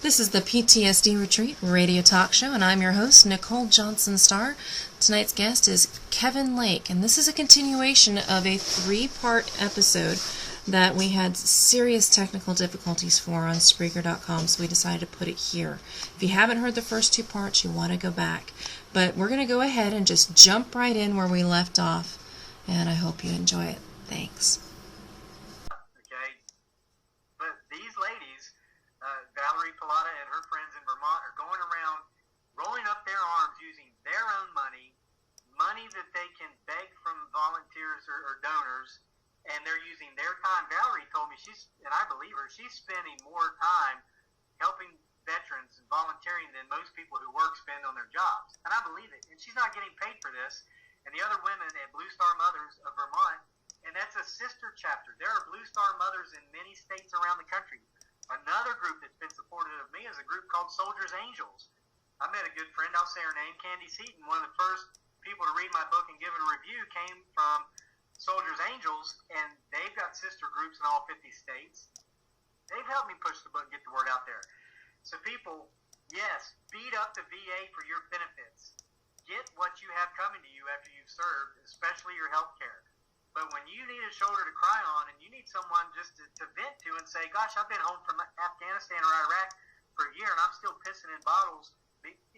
This is the PTSD Retreat radio talk show, and I'm your host, Nicole Johnson-Starr. Tonight's guest is Kevin Lake, and this is a continuation of a 3-part episode that we had serious technical difficulties for on Spreaker.com, so we decided to put it here. If you haven't heard the first 2 parts, you want to go back. But we're going to go ahead and just jump right in where we left off, and I hope you enjoy it. Thanks. Valerie Pilata and her friends in Vermont are going around rolling up their arms using their own money that they can beg from volunteers or donors, and they're using their time. Valerie told me and I believe her, she's spending more time helping veterans and volunteering than most people who work spend on their jobs. And I believe it. And she's not getting paid for this. And the other women at Blue Star Mothers of Vermont, and that's a sister chapter. There are Blue Star Mothers in many states around the country. Another group that's been supportive of me is a group called Soldiers Angels. I met a good friend, I'll say her name, Candy Seaton. One of the first people to read my book and give it a review came from Soldiers Angels, and they've got sister groups in all 50 states. They've helped me push the book and get the word out there. So people, yes, beat up the VA for your benefits. Get what you have coming to you after you've served, especially your health care. But when you need a shoulder to cry on and you need someone just to vent to and say, gosh, I've been home from Afghanistan or Iraq for a year and I'm still pissing in bottles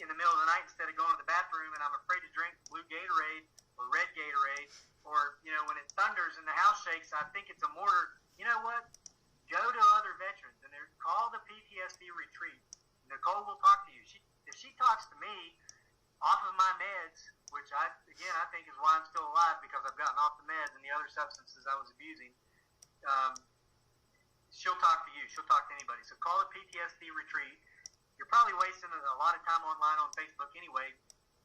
in the middle of the night instead of going to the bathroom, and I'm afraid to drink blue Gatorade or red Gatorade, or, when it thunders and the house shakes, I think it's a mortar. You know what? Go to other veterans and call the PTSD retreat. Nicole will talk to you. If she talks to me off of my meds, which I think is why I'm still alive, because I've gotten off the meds and the other substances I was abusing. She'll talk to you. She'll talk to anybody. So call it PTSD Retreat. You're probably wasting a lot of time online on Facebook anyway.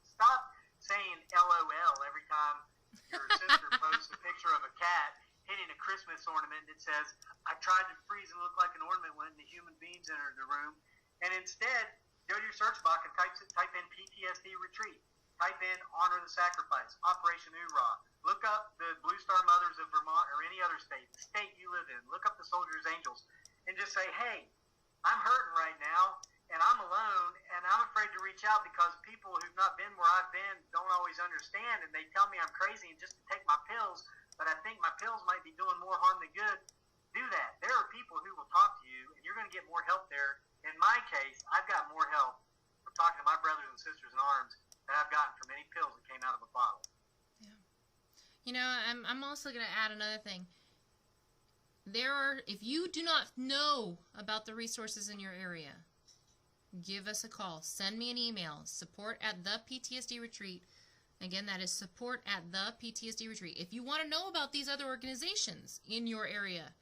Stop saying LOL every time your sister posts a picture of a cat hitting a Christmas ornament that says, I tried to freeze and look like an ornament when the human beings entered the room. And instead, go to your search box and type in PTSD Retreat. Type in Honor the Sacrifice, Operation Hoorah. Look up the Blue Star Mothers of Vermont or any other state, the state you live in. Look up the Soldiers Angels and just say, hey, I'm hurting right now and I'm alone and I'm afraid to reach out because people who've not been where I've been don't always understand, and they tell me I'm crazy and just to take my pills, but I think my pills might be doing more harm than good. Do that. There are people who will talk to you and you're going to get more help there. In my case, I've got more help from talking to my brothers and sisters in arms that I've gotten from any pills that came out of a bottle. Yeah. I'm also going to add another thing. If you do not know about the resources in your area, give us a call. Send me an email, support@theptsdretreat. Again, that is support@theptsdretreat. If you want to know about these other organizations in your area,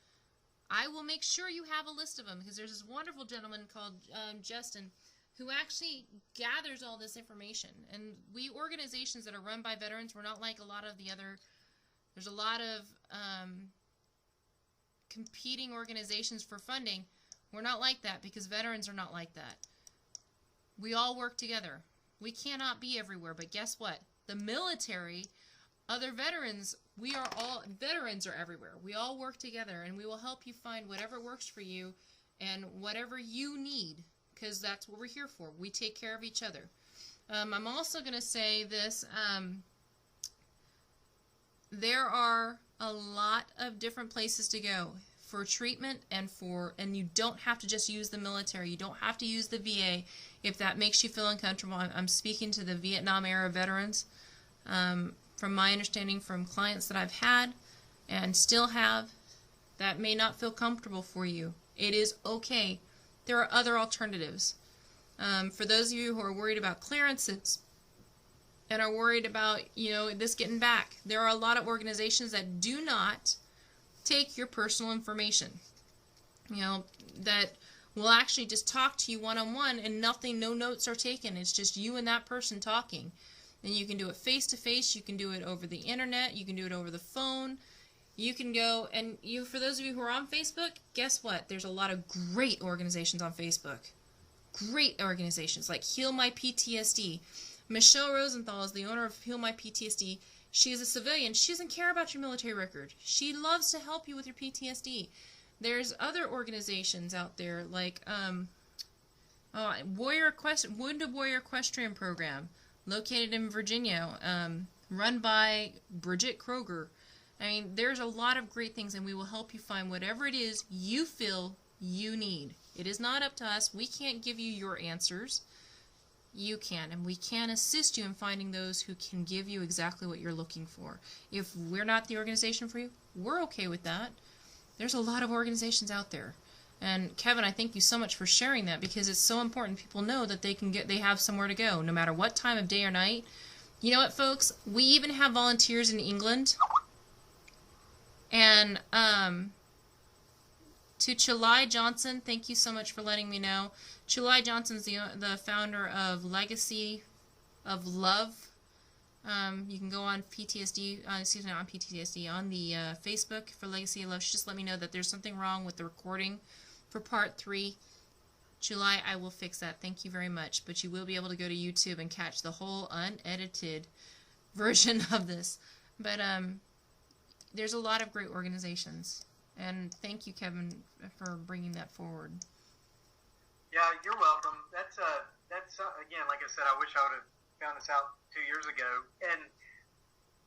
I will make sure you have a list of them, because there's this wonderful gentleman called Justin who actually gathers all this information. And we organizations that are run by veterans, we're not like a lot of the other, there's a lot of competing organizations for funding. We're not like that, because veterans are not like that. We all work together. We cannot be everywhere, but guess what? The military, other veterans, veterans are everywhere. We all work together, and we will help you find whatever works for you and whatever you need, because that's what we're here for. We take care of each other. I'm also going to say this. There are a lot of different places to go for treatment, and you don't have to just use the military. You don't have to use the VA if that makes you feel uncomfortable. I'm speaking to the Vietnam-era veterans. From my understanding from clients that I've had and still have, that may not feel comfortable for you. It is okay. There are other alternatives. For those of you who are worried about clearances and are worried about, this getting back, there are a lot of organizations that do not take your personal information. That will actually just talk to you one-on-one, and no notes are taken. It's just you and that person talking. And you can do it face-to-face. You can do it over the internet. You can do it over the phone. You can go, and for those of you who are on Facebook, guess what? There's a lot of great organizations on Facebook. Great organizations like Heal My PTSD. Michelle Rosenthal is the owner of Heal My PTSD. She is a civilian. She doesn't care about your military record. She loves to help you with your PTSD. There's other organizations out there like Wounded Warrior Equestrian Program, located in Virginia, run by Bridget Kroger. I mean, there's a lot of great things, and we will help you find whatever it is you feel you need. It is not up to us. We can't give you your answers. You can, and we can assist you in finding those who can give you exactly what you're looking for. If we're not the organization for you, we're okay with that. There's a lot of organizations out there. And Kevin, I thank you so much for sharing that, because it's so important people know that they have somewhere to go, no matter what time of day or night. You know what, folks? We even have volunteers in England. And to Chulai Johnson, thank you so much for letting me know. Chulai Johnson's the founder of Legacy of Love. You can go on PTSD, on PTSD, on the Facebook for Legacy of Love. She just let me know that there's something wrong with the recording for part 3. July, I will fix that. Thank you very much. But you will be able to go to YouTube and catch the whole unedited version of this. But there's a lot of great organizations. And thank you, Kevin, for bringing that forward. Yeah, you're welcome. That's again, like I said, I wish I would have found this out 2 years ago. And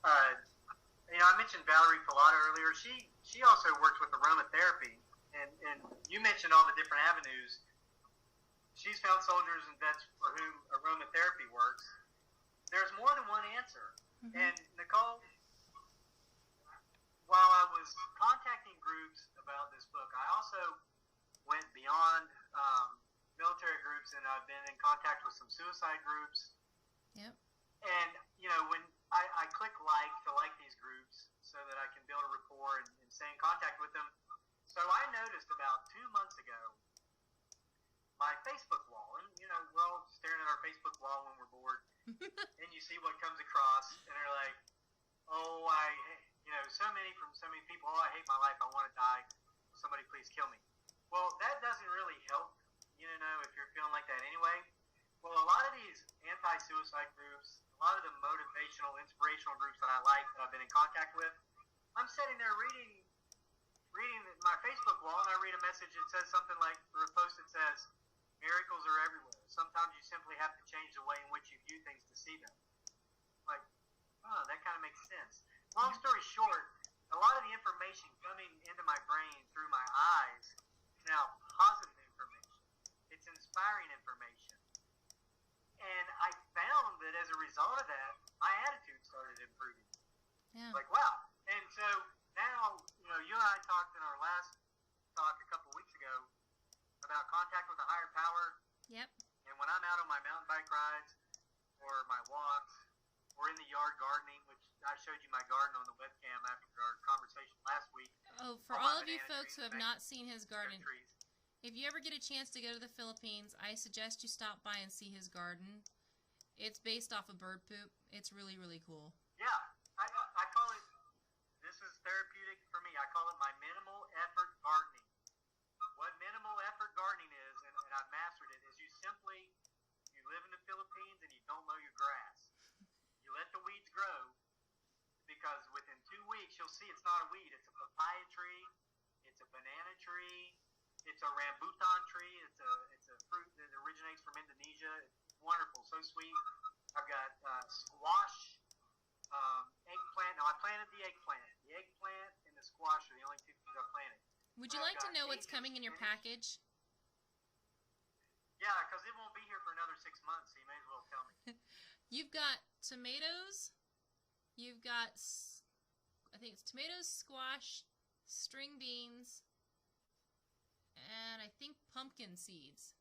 I mentioned Valerie Filata earlier. She also works with aromatherapy, and you mentioned all the different avenues. She's found soldiers and vets for whom aromatherapy works. There's more than one answer. Mm-hmm. And Nicole, while I was contacting groups about this book, I also went beyond military groups, and I've been in contact with some suicide groups. Yep. And, when I click like these groups so that I can build a rapport and stay in contact with them. So I noticed about 2 months ago, my Facebook wall, and, we're all staring at our Facebook wall when we're bored, and you see what comes across, and they're like, so many people, I hate my life, I want to die, somebody please kill me. Well, that doesn't really help, if you're feeling like that anyway. Well, a lot of these anti-suicide groups, a lot of the motivational, inspirational groups that I like, that I've been in contact with, I'm sitting there reading my Facebook wall, and I read a message that says something like, or a post that says, miracles are everywhere. Sometimes you simply have to change the way in which you view things to see them. Like, that kind of makes sense. Long story short, a lot of the information coming into my brain through my eyes is now positive information. It's inspiring information. And I found that as a result of that, my attitude started improving. Yeah. Like, wow. And so now, you and I talked in our last talk a couple weeks ago about contact with a higher power. Yep. And when I'm out on my mountain bike rides or my walks or in the yard gardening, which I showed you my garden on the webcam after our conversation last week. Oh, for all of you folks who have not seen his garden, if you ever get a chance to go to the Philippines, I suggest you stop by and see his garden. It's based off of bird poop. It's really, really cool. Yeah. I call it, this is therapeutic for me, I call it my minimal effort gardening. What minimal effort gardening is, and I've mastered it, is you live in the Philippines and you don't mow your grass. You let the weeds grow, because within 2 weeks you'll see it's not a weed. It's a papaya tree, it's a banana tree, it's a rambutan tree, it's a fruit that originates from Indonesia. It's wonderful, so sweet. I've got squash, eggplant. Now I planted the eggplant. The eggplant and the squash are the only 2 things I planted. Would you like to know what's coming in your package? Yeah, because it won't be here for another 6 months, so you may as well tell me. You've got tomatoes. You've got, I think it's tomatoes, squash, string beans, and I think pumpkin seeds.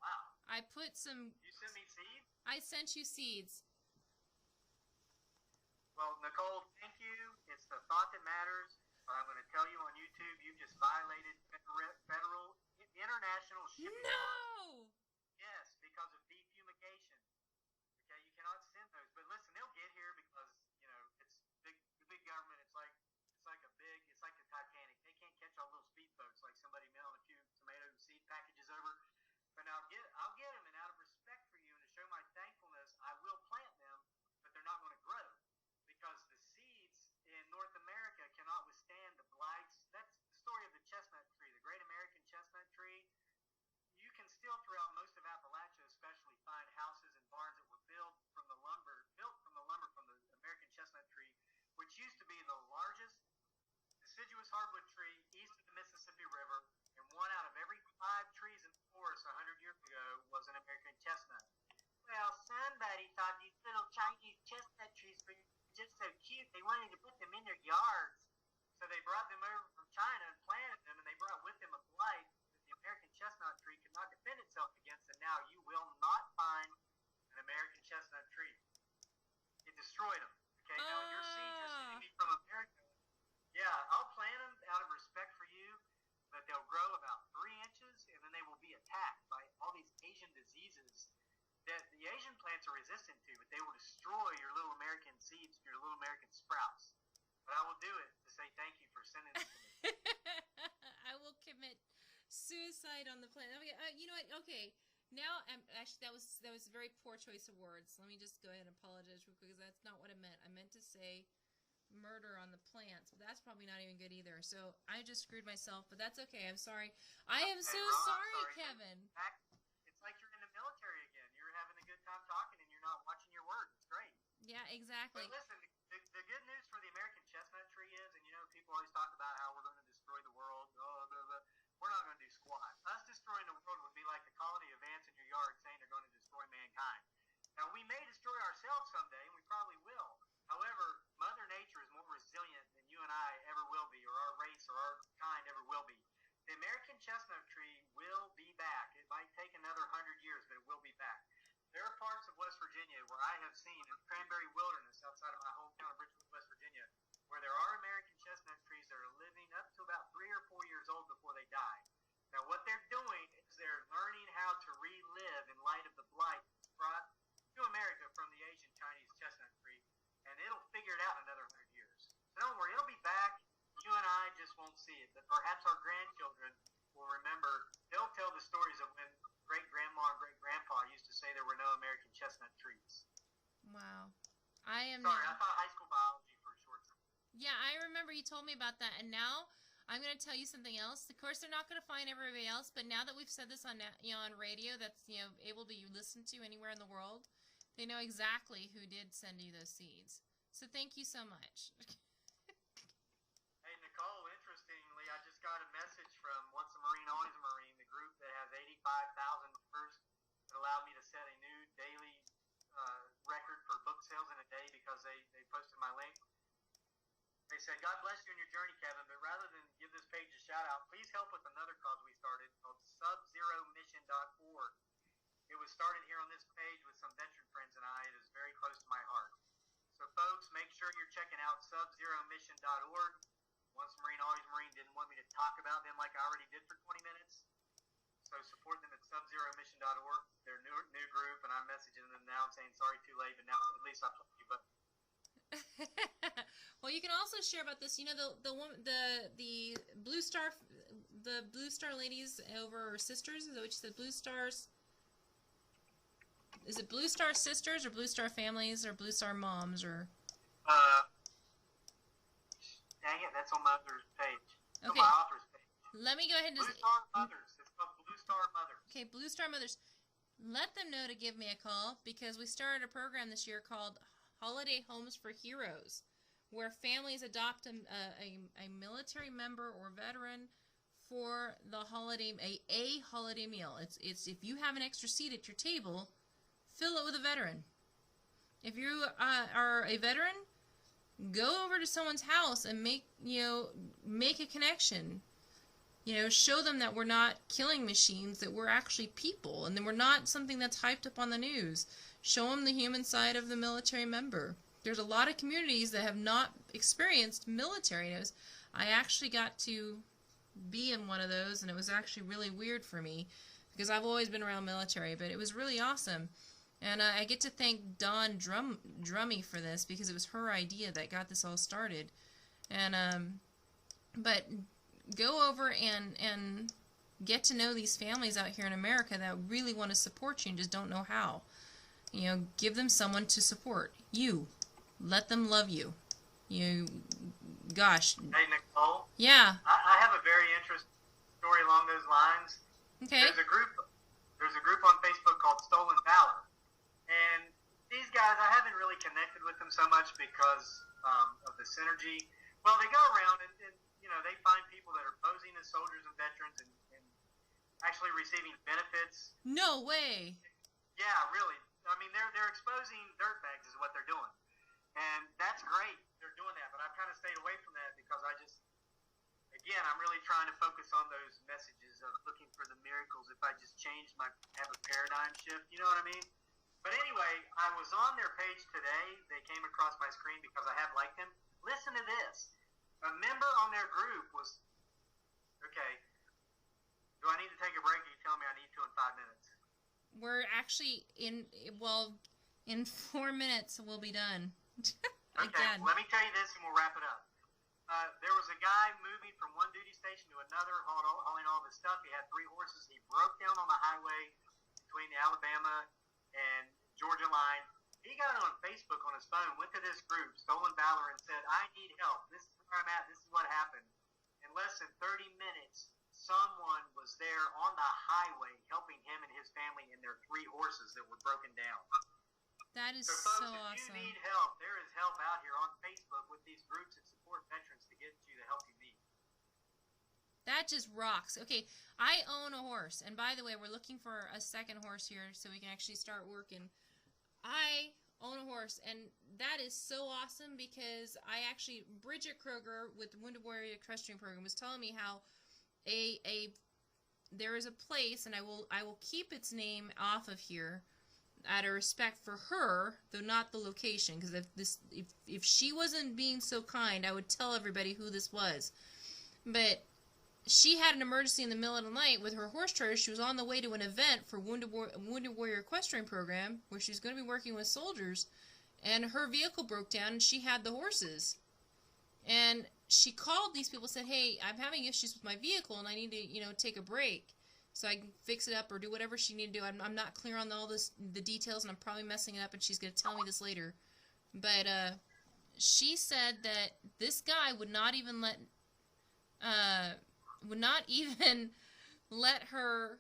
Wow. I put some... You sent me seeds? I sent you seeds. Well, Nicole, thank you. It's the thought that matters. I'm going to tell you on YouTube, you've just violated federal international shipping laws. No! Yes, because of defumigation. Okay, you cannot send those. But listen, they'll get here because, it's the big government. It's like the Titanic. They can't catch all little speedboats like somebody mailing a few tomato seed packages over. But now I'll get them, and out of respect for you and to show my thankfulness, I will plant them, but they're not going to grow because the seeds in North America cannot withstand the blights. That's the story of the chestnut tree, the great American chestnut tree. You can deciduous hardwood tree east of the Mississippi River, and 1 out of every 5 trees in the forest 100 years ago was an American chestnut. Well, somebody thought these little Chinese chestnut trees were just so cute, they wanted to put them in their yards. So they brought them over from China and planted them, and they brought with them a blight that the American chestnut tree could not defend itself against, and now you will not find an American chestnut tree. It destroyed them. Okay, now your seeds are sending me from America. Yeah, I'll plant them out of respect for you, but they'll grow about 3 inches, and then they will be attacked by all these Asian diseases that the Asian plants are resistant to, but they will destroy your little American seeds, your little American sprouts. But I will do it to say thank you for sending it to me. I will commit suicide on the planet. Okay, you know what? Okay, now actually that was a very poor choice of words. Let me just go ahead and apologize real quick because that's not what I meant. I meant to say murder on the plants, but that's probably not even good either. So I just screwed myself, but that's okay. I'm sorry. I am so sorry, Kevin. It's like you're in the military again. You're having a good time talking and you're not watching your words. It's great. Yeah, exactly. But listen, the good news for the American chestnut tree is, and you know, people always talk about how we're going to destroy the world. Oh, blah, blah. We're not going to do squat. Us destroying the world would be like the colony of ants in your yard saying they're going to destroy mankind. Now, we may destroy ourselves someday, and we probably will. However, Mother Nature is more resilient than you and I ever will be, or our race or our kind ever will be. The American chestnut tree will be back. It might take another 100 years, but it will be back. There are parts of West Virginia where I have seen in Cranberry Wilderness outside of my hometown of Richmond, West Virginia, where there are American chestnut trees that are living up to about 3 or 4 years old before they die. Now, what they're doing is they're learning how to relive in light of the blight brought to America from the Asian Chinese chestnut tree, and it'll figure it out in another 100 years. So don't worry, it'll be back. You and I just won't see it, but perhaps our grandchildren will remember. They'll tell the stories of when great-grandma and great-grandpa used to say there were no American chestnut trees. Wow. Sorry, I thought high school biology for short. Yeah, I remember you told me about that, and now I'm going to tell you something else. Of course, they're not going to find everybody else, but now that we've said this on on radio, that's able to listen to anywhere in the world, they know exactly who did send you those seeds. So thank you so much. Hey, Nicole, interestingly, I just got a message from Once a Marine, Always a Marine, the group that has 85,000 members that allowed me to set a new daily record for book sales in a day because they posted my link. They said, God bless you in your journey, Kevin, but rather than give this page a shout-out, please help with another cause we started called subzeromission.org. It was started here on this page with some veteran friends and I. It is very close to my heart. So, folks, make sure you're checking out subzeromission.org. Once Marine, Always Marine didn't want me to talk about them like I already did for 20 minutes. So support them at subzeromission.org. They're a new group, and I'm messaging them now saying, sorry, too late, but now at least I've told you. But well, you can also share about this. You know, the Blue Star ladies over, or sisters. Is that what you said? Blue Stars. Is it Blue Star Sisters or Blue Star Families or Blue Star Moms or? Dang it, that's on my author's page. Okay. On my author's page. Let me go ahead and Blue Star Mothers. It's called Blue Star Mothers. Okay, Blue Star Mothers. Let them know to give me a call because we started a program this year called Holiday Homes for Heroes, where families adopt a military member or veteran for the holiday a holiday meal. It's if you have an extra seat at your table, fill it with a veteran. If you are a veteran, go over to someone's house and make a connection. Show them that we're not killing machines, that we're actually people, and that we're not something that's hyped up on the news. Show them the human side of the military member. There's a lot of communities that have not experienced military. I actually got to be in one of those, and it was actually really weird for me because I've always been around military, but it was really awesome. And I get to thank Dawn Drummy for this because it was her idea that got this all started. And but go over and get to know these families out here in America that really want to support you and just don't know how. Give them someone to support you. Let them love you. Gosh. Hey, Nicole. Yeah. I have a very interesting story along those lines. Okay. There's a group on Facebook called Stolen Valor. And these guys, I haven't really connected with them so much because of the synergy. Well, they go around and they find people that are posing as soldiers and veterans and actually receiving benefits. No way. Yeah, really. I mean, they're exposing dirtbags is what they're doing. And that's great. They're doing that. But I've kind of stayed away from that because I'm really trying to focus on those messages of looking for the miracles if I just have a paradigm shift. You know what I mean? But anyway, I was on their page today. They came across my screen because I have liked them. Listen to this. A member on their group was, okay, do I need to take a break? Or you tell me I need to in 5 minutes? We're actually in 4 minutes we'll be done. Okay, Again. Let me tell you this and we'll wrap it up. There was a guy moving from one duty station to another, hauling all this stuff. He had 3 horses. He broke down on the highway between the Alabama and Georgia line. He got on Facebook on his phone, went to this group, Stolen Valor, and said, I need help. This is where I'm at. This is what happened. In less than 30 minutes, someone was there on the highway helping him and his family and their 3 horses that were broken down. That is so folks, so if awesome. you need help, there is help out here on Facebook with these groups that support veterans to get you the help you need. That just rocks. Okay, I own a horse, and by the way, we're looking for a second horse here so we can actually start working. I own a horse, and that is so awesome because Bridget Kroger with the Wounded Warrior Equestrian Program was telling me how there is a place, and I will keep its name off of here out of respect for her, though not the location, because if she wasn't being so kind, I would tell everybody who this was. But she had an emergency in the middle of the night with her horse trader. She was on the way to an event for Wounded Warrior Equestrian Program where she was going to be working with soldiers, and her vehicle broke down and she had the horses. And she called these people and said, hey, I'm having issues with my vehicle and I need to, take a break so I can fix it up or do whatever she needed to do. I'm not clear on the details, and I'm probably messing it up, and she's going to tell me this later. But she said that this guy would not even let her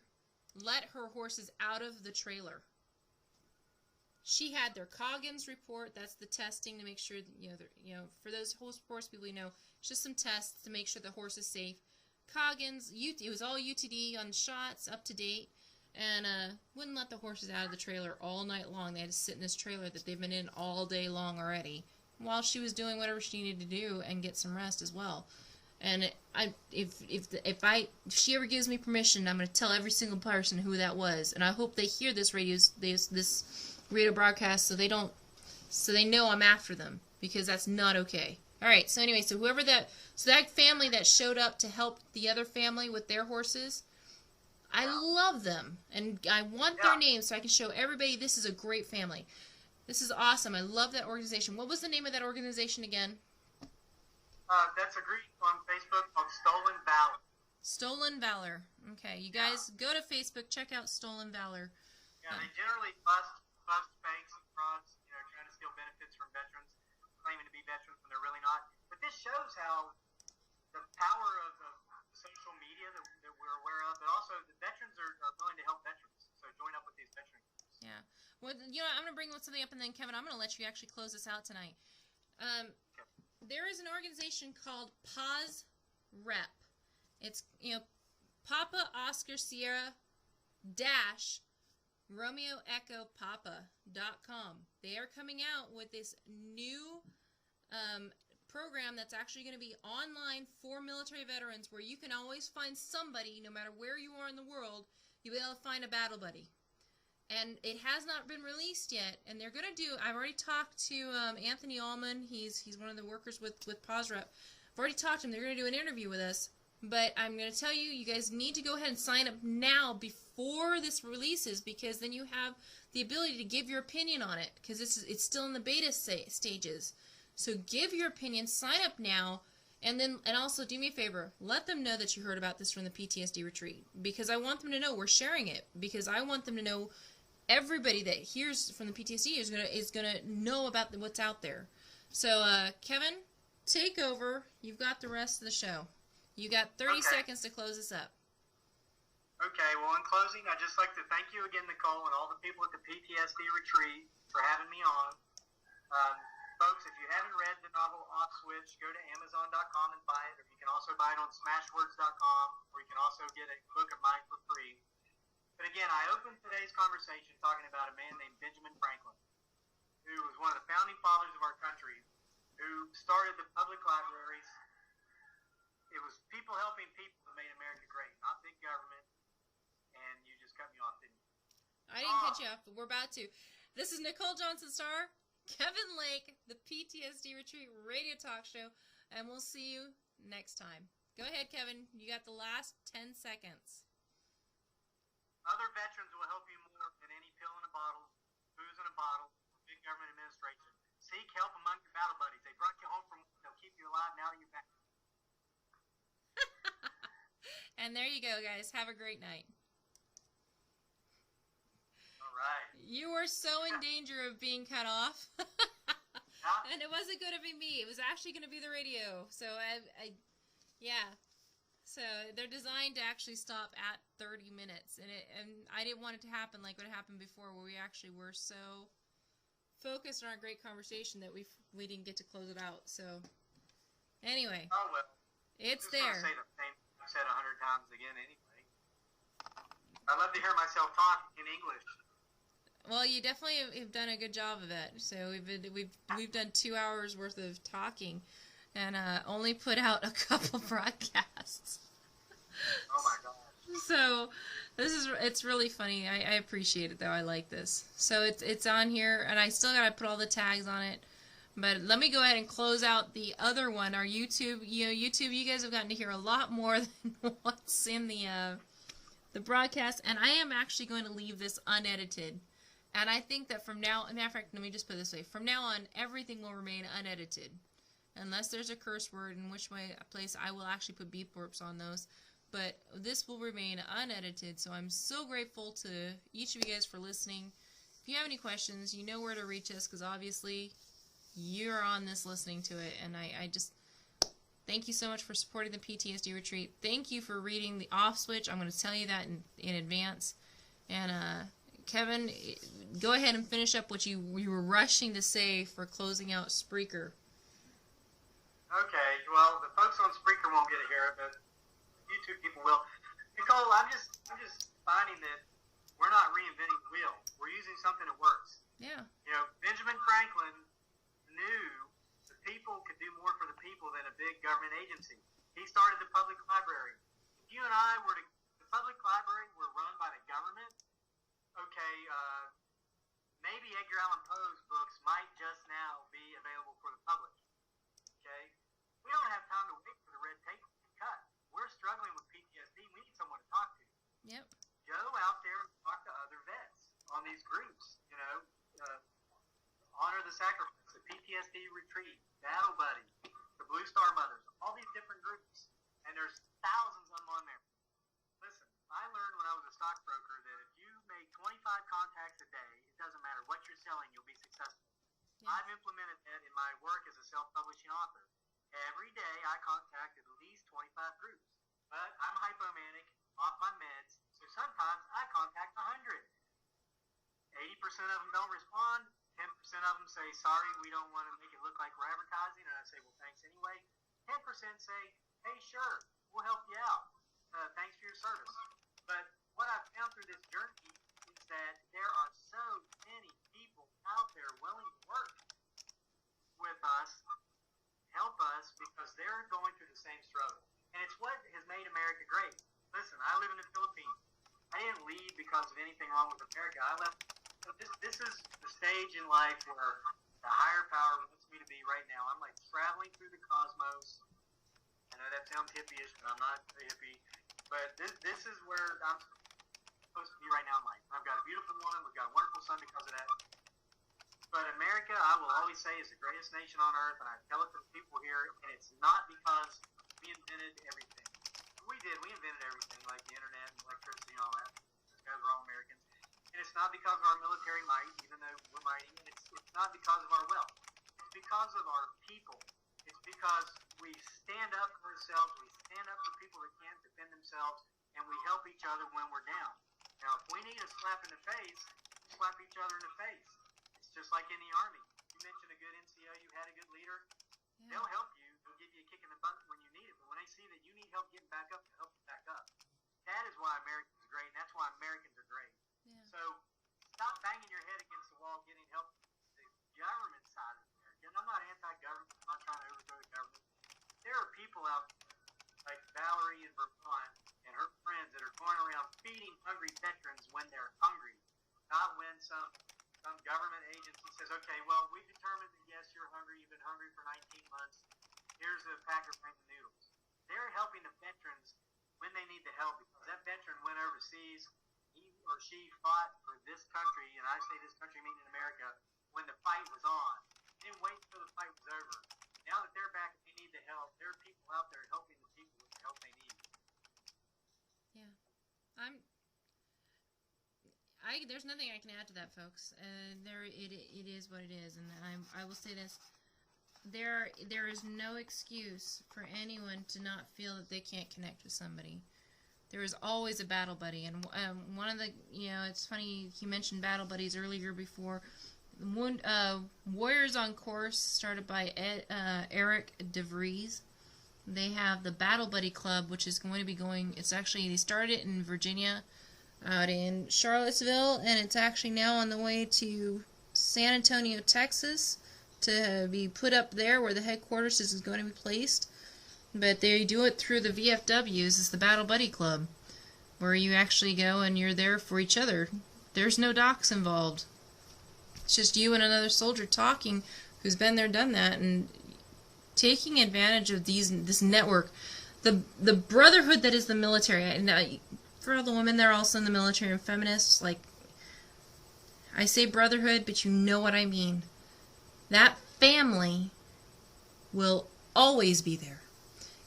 horses out of the trailer. She had their Coggins report. That's the testing to make sure that, for those horse people, it's just some tests to make sure the horse is safe. Coggins, it was all UTD on shots, up to date, and wouldn't let the horses out of the trailer all night long. They had to sit in this trailer that they've been in all day long already, while she was doing whatever she needed to do and get some rest as well. And if she ever gives me permission, I'm going to tell every single person who that was, and I hope they hear this radio broadcast so they know I'm after them, because that's not okay. All right, so anyway, so that family that showed up to help the other family with their horses, I love them, and I want their names so I can show everybody this is a great family. This is awesome. I love that organization. What was the name of that organization again? That's a group on Facebook called Stolen Valor. Stolen Valor. Okay, you guys go to Facebook, check out Stolen Valor. Yeah, they generally bust banks and frauds, trying to steal benefits from veterans, claiming to be veterans when they're really not. But this shows how the power of social media that we're aware of, but also the veterans are willing to help veterans. So join up with these veteran groups. Yeah. Well, I'm going to bring something up, and then, Kevin, I'm going to let you actually close this out tonight. There is an organization called Pause Rep. It's, Papa Oscar Sierra dash Romeo Echo Papa.com. They are coming out with this new program that's actually going to be online for military veterans, where you can always find somebody, no matter where you are in the world, you'll be able to find a battle buddy. And it has not been released yet, and they're going to do, I've already talked to Anthony Allman, he's one of the workers with Pause Rep. I've already talked to him, they're going to do an interview with us, but I'm going to tell you, you guys need to go ahead and sign up now before this releases, because then you have the ability to give your opinion on it, because it's still in the beta stages. So give your opinion, sign up now, and also do me a favor, let them know that you heard about this from the PTSD retreat, because I want them to know we're sharing it, because I want them to know everybody that hears from the PTSD is gonna know about what's out there. So Kevin, take over. You've got the rest of the show. You got 30 seconds to close this up. Okay, well, in closing, I'd just like to thank you again, Nicole, and all the people at the PTSD retreat for having me on. Folks, if you haven't read the novel Off Switch, go to Amazon.com and buy it, or you can also buy it on Smashwords.com, or you can also get a book of mine for free. But again, I opened today's conversation talking about a man named Benjamin Franklin, who was one of the founding fathers of our country, who started the public libraries. It was people helping people that made America great, not big government. And you just cut me off, didn't you? I didn't cut you off, but we're about to. This is Nicole Johnson-Starr, Kevin Lake, the PTSD Retreat Radio Talk Show, and we'll see you next time. Go ahead, Kevin. You got the last 10 seconds. Other veterans will help you more than any pill in a bottle, booze in a bottle, big government administration. Seek help among your battle buddies. They brought you home from war. They'll keep you alive now that you're back. And there you go, guys. Have a great night. All right. You were so in danger of being cut off. And it wasn't going to be me. It was actually going to be the radio. So, yeah. So, they're designed to actually stop at 30 minutes. And I didn't want it to happen like what happened before, where we actually were so focused on our great conversation that we didn't get to close it out. So, anyway. Oh, well. It's I'm just there. Say the same thing I've said 100 times again anyway. I love to hear myself talk in English. Well, you definitely have done a good job of it. So we've done 2 hours worth of talking, and only put out a couple broadcasts. Oh my gosh! So it's really funny. I appreciate it though. I like this. So it's on here, and I still gotta put all the tags on it. But let me go ahead and close out the other one. Our YouTube, YouTube, you guys have gotten to hear a lot more than what's in the broadcast, and I am actually going to leave this unedited. And I think that from now, matter of fact, let me just put it this way: from now on, everything will remain unedited, unless there's a curse word, in which place I will actually put beep burps on those. But this will remain unedited. So I'm so grateful to each of you guys for listening. If you have any questions, you know where to reach us, because obviously you're on this listening to it, and I just thank you so much for supporting the PTSD Retreat. Thank you for reading the Off Switch. I'm going to tell you that in advance. And Kevin, go ahead and finish up what you were rushing to say for closing out Spreaker. Okay, well, the folks on Spreaker won't get to hear it, but YouTube people will. Nicole, I'm just finding that we're not reinventing the wheel. We're using something that works. Yeah. You know, Benjamin Franklin knew the people could do more for the people than a big government agency. He started the public library. If you and I were the public library were run by the government, okay, maybe Edgar Allan Poe's books might just now be available for the public. Okay? We don't have time to wait for the red tape to be cut. We're struggling with PTSD. We need someone to talk to. Yep. Go out there and talk to other vets on these groups, you know, Honor the Sacrifice, the PTSD Retreat, Battle Buddy, the Blue Star Mothers, all these different groups. And there's thousands of them on there. Listen, I learned when I was a stockbroker that if you make 25 contacts a day, it doesn't matter what you're selling, you'll be successful. Yeah. I've implemented that in my work as a self-publishing author. Every day I contact at least 25 groups. But I'm hypomanic, off my meds, so sometimes I contact 100. 80% of them don't respond. 10% of them say, sorry, we don't want to make it look like we're advertising. And I say, well, thanks anyway. 10% say, hey, sure, we'll help you out. Thanks for your service. But what I've found through this journey is that there are so many people out there willing to work with us, help us, because they're going through the same struggle. And it's what has made America great. Listen, I live in the Philippines. I didn't leave because of anything wrong with America. I left. This is the stage in life where the higher power wants me to be right now. I'm like traveling through the cosmos. I know that sounds hippie-ish, but I'm not a hippie. But this is where I'm supposed to be right now in life. I've got a beautiful woman. We've got a wonderful son because of that. But America, I will always say, is the greatest nation on earth, and I tell it to the people here, and it's not because we invented everything. We did. We invented everything, like the internet and electricity and all that. Those guys were all Americans. And it's not because of our military might, even though we're mighty. It's not because of our wealth. It's because of our people. It's because we stand up for ourselves. We stand up for people that can't defend themselves, and we help each other when we're down. Now, if we need a slap in the face, we slap each other in the face. It's just like in the Army. You mentioned a good NCO, you had a good leader, Yeah. they'll help you. They'll give you a kick in the butt when you need it. But when they see that you need help getting back up, they'll help you back up. That is why Americans are great, and that's why Americans are great. Yeah. So stop banging your head against the wall getting help from the government side of America. And I'm not anti-government. I'm not trying to overthrow the government. There are people out there like Valerie in Vermont and her friends that are going around feeding hungry veterans when they're hungry, not when some government agency says, okay, well, we determined that, yes, you're hungry. You've been hungry for 19 months. Here's a pack of ramen noodles. They're helping the veterans when they need the help because that veteran went overseas. He or she fought for this country, and I say this country meaning America, when the fight was on. They didn't wait until the fight was over. Now that they're back and they need the help, there are people out there helping the people with the help they need. Yeah. There's nothing I can add to that, folks. It is what it is, and I will say this: there is no excuse for anyone to not feel that they can't connect with somebody. There is always a battle buddy, and one of the it's funny you mentioned battle buddies earlier before. Warriors on Course, started by Eric DeVries. They have the Battle Buddy Club, which is going to be going. They started it in Virginia, out in Charlottesville, and it's actually now on the way to San Antonio, Texas, to be put up there where the headquarters is going to be placed. But they do it through the VFWs. It's the Battle Buddy Club, where you actually go and you're there for each other. There's no docs involved. It's just you and another soldier talking who's been there, done that, and taking advantage of this network, the brotherhood that is the military. And for all the women that are also in the military and feminists, like, I say brotherhood, but you know what I mean. That family will always be there.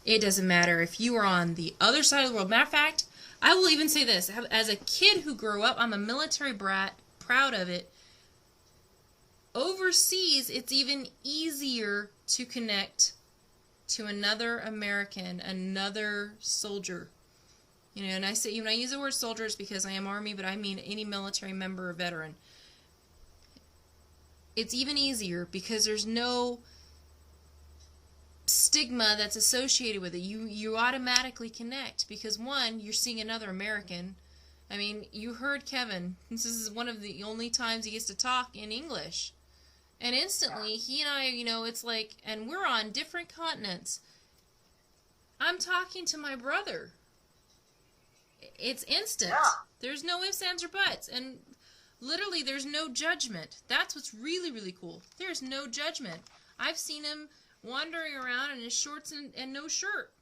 It doesn't matter if you are on the other side of the world. Matter of fact, I will even say this. As a kid who grew up, I'm a military brat, proud of it. Overseas, it's even easier to connect to another American, another soldier. And I say, when I use the word soldiers because I am Army, but I mean any military member or veteran. It's even easier because there's no stigma that's associated with it. You automatically connect because, one, you're seeing another American. I mean, you heard Kevin. This is one of the only times he gets to talk in English. And instantly, he and I, it's like, and we're on different continents. I'm talking to my brother. It's instant. Yeah. There's no ifs, ands, or buts. And literally, there's no judgment. That's what's really, really cool. There's no judgment. I've seen him wandering around in his shorts and no shirt.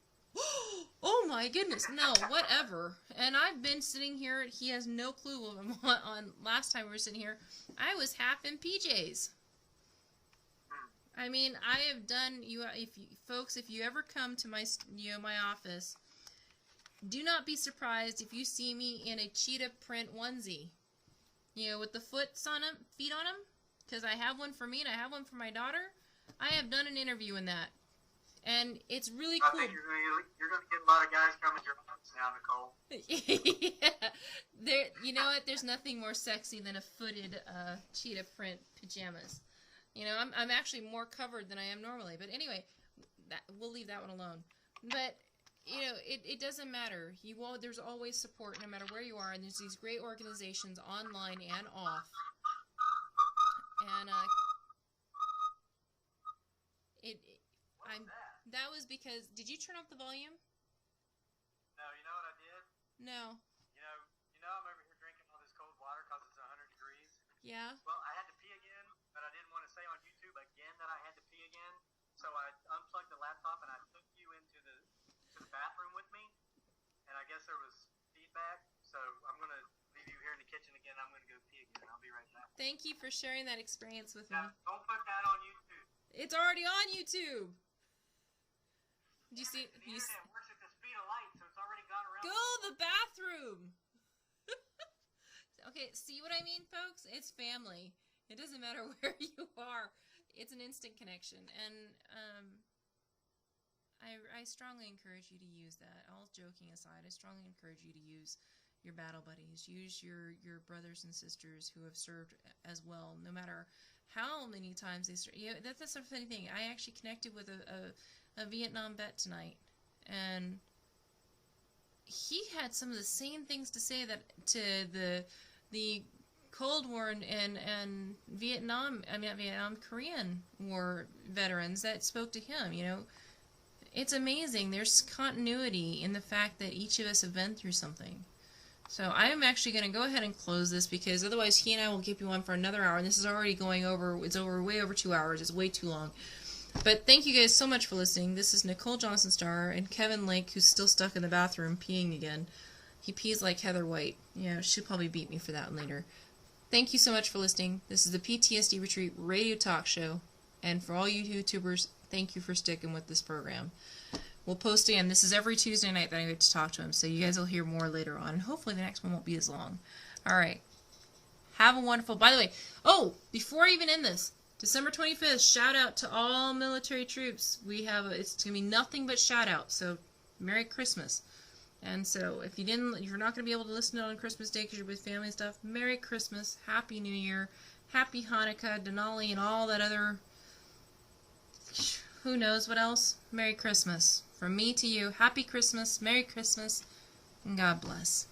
Oh my goodness, no, whatever. And I've been sitting here, he has no clue on last time we were sitting here, I was half in PJs. I mean, I have done, folks, if you ever come to my office, do not be surprised if you see me in a cheetah print onesie. With the feet on them, because I have one for me and I have one for my daughter. I have done an interview in that. And it's really cool. I think you're going to get a lot of guys coming to your office now, Nicole. Yeah. You know what? There's nothing more sexy than a footed cheetah print pajamas. I'm actually more covered than I am normally. But anyway, we'll leave that one alone. But, it doesn't matter. There's always support no matter where you are. And there's these great organizations online and off. And that was because, did you turn up the volume? No, you know what I did? No. I'm over here drinking all this cold water because it's 100 degrees. Yeah. Well, I had to pee again, but I didn't want to say on YouTube again that I had to pee again. So I unplugged the laptop and I took you into the bathroom with me. And I guess there was feedback. So I'm going to leave you here in the kitchen again. I'm going to go pee again. I'll be right back. Thank you for sharing that experience with me. Now, don't put that on YouTube. It's already on YouTube. Did you see? The internet works at the speed of light, so it's already gone around. Go to the bathroom. Okay, see what I mean, folks? It's family. It doesn't matter where you are. It's an instant connection, and I strongly encourage you to use that. All joking aside, I strongly encourage you to use your battle buddies. Use your brothers and sisters who have served as well, no matter how many times that's the funny thing. I actually connected with a Vietnam vet tonight, and he had some of the same things to say that to the Cold War and Vietnam, I mean not Vietnam, Korean War veterans that spoke to him. It's amazing. There's continuity in the fact that each of us have been through something. So I'm actually going to go ahead and close this, because otherwise he and I will keep you on for another hour, and this is already going over, it's way over 2 hours. It's way too long. But thank you guys so much for listening. This is Nicole Johnson Starr and Kevin Lake, who's still stuck in the bathroom peeing again. He pees like Heather White. She'll probably beat me for that one later. Thank you so much for listening. This is the PTSD Retreat radio talk show, and for all you YouTubers, thank you for sticking with this program. We'll post again. This is every Tuesday night that I get to talk to him, so you guys will hear more later on. And hopefully the next one won't be as long. All right. Have a wonderful... By the way, before I even end this, December 25th, shout out to all military troops. It's going to be nothing but shout out, so Merry Christmas. And so if you're not going to be able to listen to it on Christmas Day because you're with family and stuff, Merry Christmas, Happy New Year, Happy Hanukkah, Denali, and all that other... Who knows what else? Merry Christmas. From me to you, Happy Christmas, Merry Christmas, and God bless.